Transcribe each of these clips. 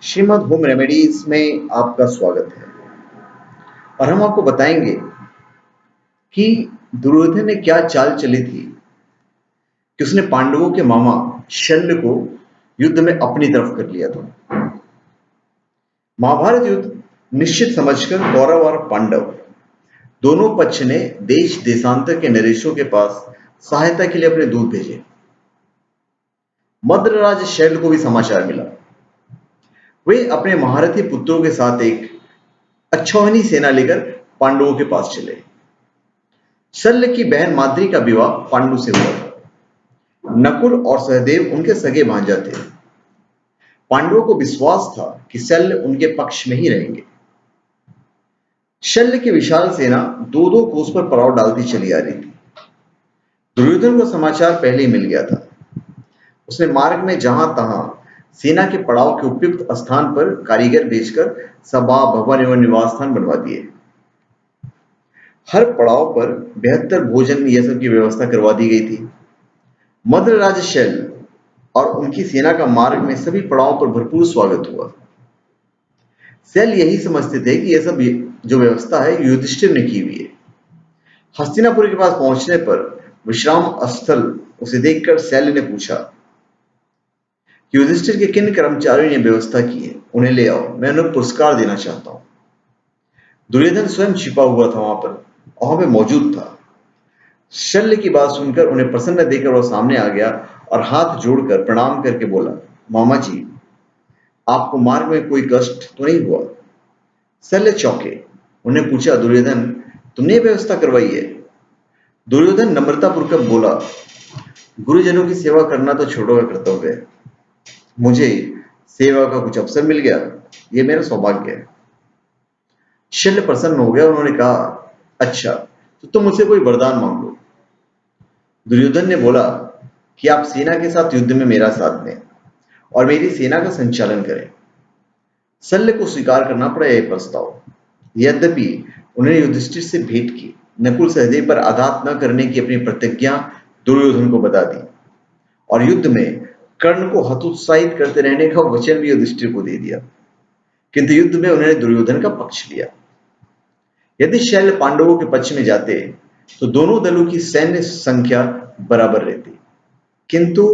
Shrimad home remedies में आपका स्वागत है। और हम आपको बताएंगे कि दुर्योधन ने क्या चाल चली थी कि उसने पांडवों के मामा शल्य को युद्ध में अपनी तरफ कर लिया था। महाभारत युद्ध निश्चित समझकर कौरव और पांडव दोनों पक्ष ने देश देशांतर के नरेशों के पास सहायता के लिए अपने दूत भेजे। मद्रराज शल्य को भी समाचार मिला। वे अपने महारथी पुत्रों के साथ एक अक्षौहिणी सेना लेकर पांडवों के पास चले। शल्य की बहन माद्री का विवाह पांडु से हुआ था। नकुल और सहदेव उनके सगे भांजा थे। पांडवों को विश्वास था कि शल्य उनके पक्ष में ही रहेंगे। शल्य की विशाल सेना दो दो कोस पर पड़ाव डालती चली आ रही थी। दुर्योधन को समाचार पहले ही मिल गया था। उसने मार्ग में जहां तहां सेना के पड़ाव के उपयुक्त स्थान पर कारीगर भेजकर सभा भवन एवं निवास स्थान बनवा दिए। हर पड़ाव पर बेहतर भोजन यह सब की व्यवस्था करवा दी गई थी। मद्रराज शल्य और उनकी सेना का मार्ग में सभी पड़ावों पर भरपूर स्वागत हुआ। शल्य यही समझते थे कि यह सब जो व्यवस्था है युधिष्ठिर ने की हुई है। हस्तिनापुर के पास पहुंचने पर विश्राम स्थल उसे देखकर शल्य ने पूछा, युधिष्ठिर के किन कर्मचारियों ने व्यवस्था की है, उन्हें ले आओ, मैं उन्हें पुरस्कार देना चाहता हूं। दुर्योधन स्वयं छिपा हुआ था वहां पे मौजूद था। शल्य की बात सुनकर उन्हें प्रसन्न देकर वह सामने आ गया और हाथ जोड़कर प्रणाम करके बोला, मामा जी, आपको मार्ग में कोई कष्ट तो नहीं हुआ? शल्य चौंके। उन्हें पूछा, दुर्योधन, तुमने व्यवस्था करवाई है? दुर्योधन नम्रतापूर्वक बोला, गुरुजनों की सेवा करना तो छोटों का कर्तव्य है। मुझे सेवा का कुछ अवसर मिल गया, यह मेरा सौभाग्य है। शल्य प्रसन्न हो गया। उन्होंने कहा, अच्छा, तो तुम मुझसे कोई वरदान मांग लो। दुर्योधन ने बोला कि आप सेना के साथ युद्ध में मेरा साथ दें और मेरी सेना का संचालन करें। शल्य को स्वीकार करना पड़ा यह प्रस्ताव। यद्यपि उन्होंने युधिष्ठिर से भेंट की, नकुल सहदेव पर आघात न करने की अपनी प्रतिज्ञा दुर्योधन को बता दी और युद्ध में कर्ण को हतोत्साहित करते रहने का वचन भी युधिष्ठिर को दे दिया, किंतु युद्ध में उन्होंने दुर्योधन का पक्ष लिया। यदि शल्य पांडवों के पक्ष में जाते तो दोनों दलों की सैन्य संख्या बराबर रहती, किंतु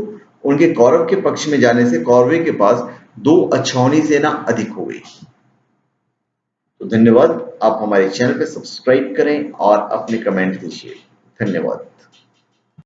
उनके कौरव के पक्ष में जाने से कौरवों के पास दो अक्षौहिणी सेना अधिक हो गई। तो धन्यवाद। आप हमारे चैनल पे सब्सक्राइब करें और अपने कमेंट दीजिए। धन्यवाद।